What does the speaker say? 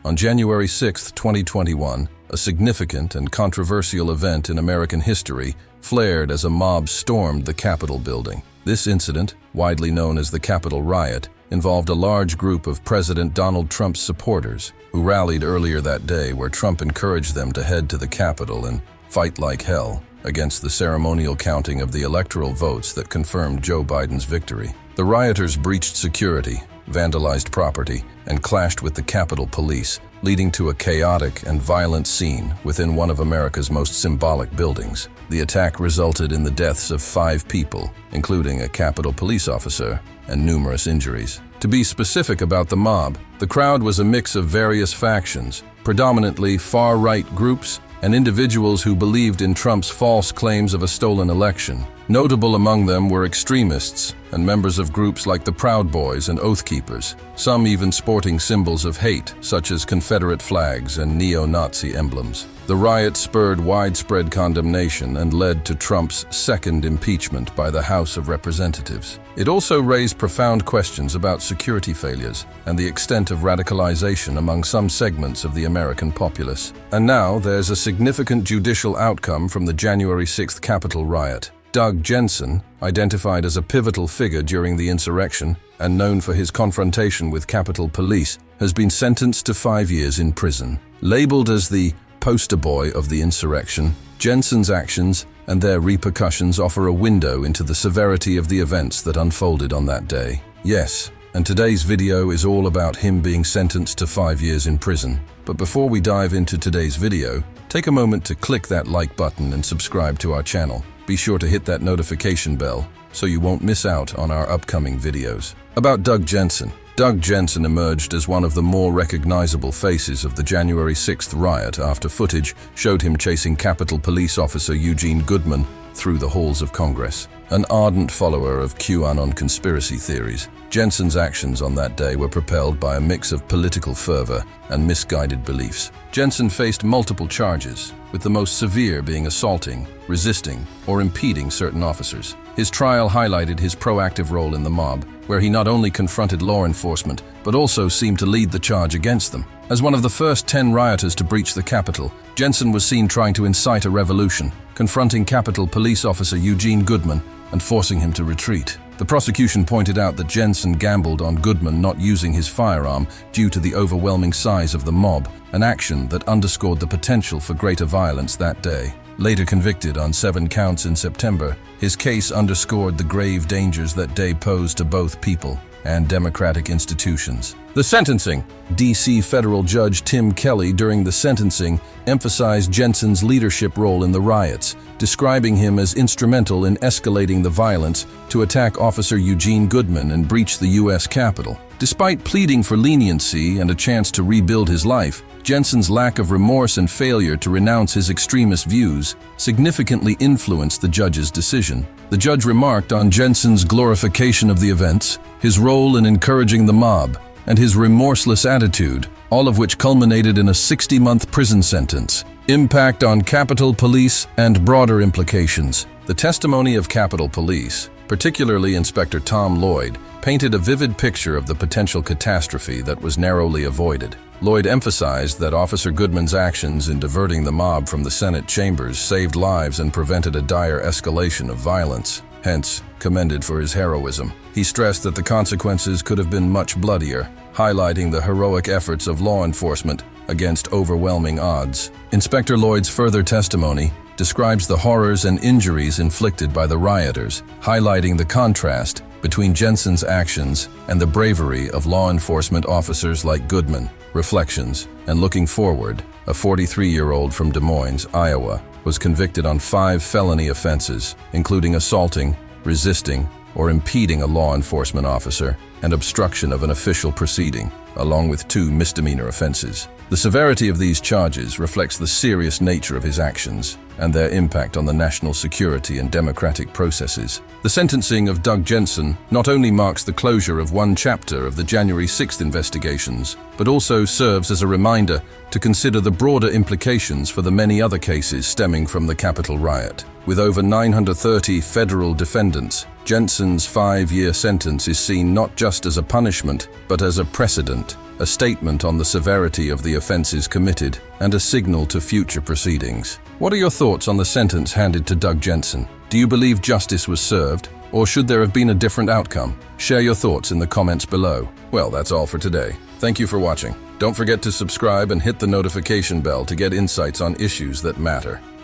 On January 6, 2021, a significant and controversial event in American history flared as a mob stormed the Capitol building. This incident, widely known as the Capitol Riot, involved a large group of President Donald Trump's supporters who rallied earlier that day, where Trump encouraged them to head to the Capitol and fight like hell against the ceremonial counting of the electoral votes that confirmed Joe Biden's victory. The rioters breached security, vandalized property, and clashed with the Capitol Police, leading to a chaotic and violent scene within one of America's most symbolic buildings. The attack resulted in the deaths of 5 people, including a Capitol Police officer, and numerous injuries. To be specific about the mob, the crowd was a mix of various factions, predominantly far-right groups and individuals who believed in Trump's false claims of a stolen election. Notable among them were extremists and members of groups like the Proud Boys and Oath Keepers, some even sporting symbols of hate, such as Confederate flags and neo-Nazi emblems. The riot spurred widespread condemnation and led to Trump's second impeachment by the House of Representatives. It also raised profound questions about security failures and the extent of radicalization among some segments of the American populace. And now there's a significant judicial outcome from the January 6th Capitol riot. Doug Jensen, identified as a pivotal figure during the insurrection and known for his confrontation with Capitol Police, has been sentenced to 5 years in prison. Labeled as the poster boy of the insurrection, Jensen's actions and their repercussions offer a window into the severity of the events that unfolded on that day. Yes, and today's video is all about him being sentenced to 5 years in prison. But before we dive into today's video, take a moment to click that like button and subscribe to our channel. Be sure to hit that notification bell so you won't miss out on our upcoming videos. About Doug Jensen. Doug Jensen emerged as one of the more recognizable faces of the January 6th riot after footage showed him chasing Capitol Police officer Eugene Goodman through the halls of Congress. An ardent follower of QAnon conspiracy theories, Jensen's actions on that day were propelled by a mix of political fervor and misguided beliefs. Jensen faced multiple charges, with the most severe being assaulting, resisting, or impeding certain officers. His trial highlighted his proactive role in the mob, where he not only confronted law enforcement, but also seemed to lead the charge against them. As one of the first 10 rioters to breach the Capitol, Jensen was seen trying to incite a revolution, confronting Capitol Police officer Eugene Goodman and forcing him to retreat. The prosecution pointed out that Jensen gambled on Goodman not using his firearm due to the overwhelming size of the mob, an action that underscored the potential for greater violence that day. Later convicted on 7 counts in September, his case underscored the grave dangers that day posed to both people and democratic institutions. The sentencing. D.C. federal judge Tim Kelly during the sentencing emphasized Jensen's leadership role in the riots, describing him as instrumental in escalating the violence to attack Officer Eugene Goodman and breach the U.S. Capitol. Despite pleading for leniency and a chance to rebuild his life, Jensen's lack of remorse and failure to renounce his extremist views significantly influenced the judge's decision. The judge remarked on Jensen's glorification of the events, his role in encouraging the mob, and his remorseless attitude, all of which culminated in a 60-month prison sentence. Impact on Capitol Police and broader implications. The testimony of Capitol Police, particularly Inspector Tom Lloyd, painted a vivid picture of the potential catastrophe that was narrowly avoided. Lloyd emphasized that Officer Goodman's actions in diverting the mob from the Senate chambers saved lives and prevented a dire escalation of violence, hence commended for his heroism. He stressed that the consequences could have been much bloodier, highlighting the heroic efforts of law enforcement against overwhelming odds. Inspector Lloyd's further testimony describes the horrors and injuries inflicted by the rioters, highlighting the contrast between Jensen's actions and the bravery of law enforcement officers like Goodman. Reflections. And looking forward, a 43-year-old from Des Moines, Iowa, was convicted on 5 felony offenses, including assaulting, resisting, or impeding a law enforcement officer, and obstruction of an official proceeding, along with 2 misdemeanor offenses. The severity of these charges reflects the serious nature of his actions and their impact on the national security and democratic processes. The sentencing of Doug Jensen not only marks the closure of one chapter of the January 6th investigations, but also serves as a reminder to consider the broader implications for the many other cases stemming from the Capitol riot. With over 930 federal defendants, Jensen's 5-year sentence is seen not just as a punishment, but as a precedent, a statement on the severity of the offenses committed, and a signal to future proceedings. What are your thoughts on the sentence handed to Doug Jensen? Do you believe justice was served, or should there have been a different outcome? Share your thoughts in the comments below. Well, that's all for today. Thank you for watching. Don't forget to subscribe and hit the notification bell to get insights on issues that matter.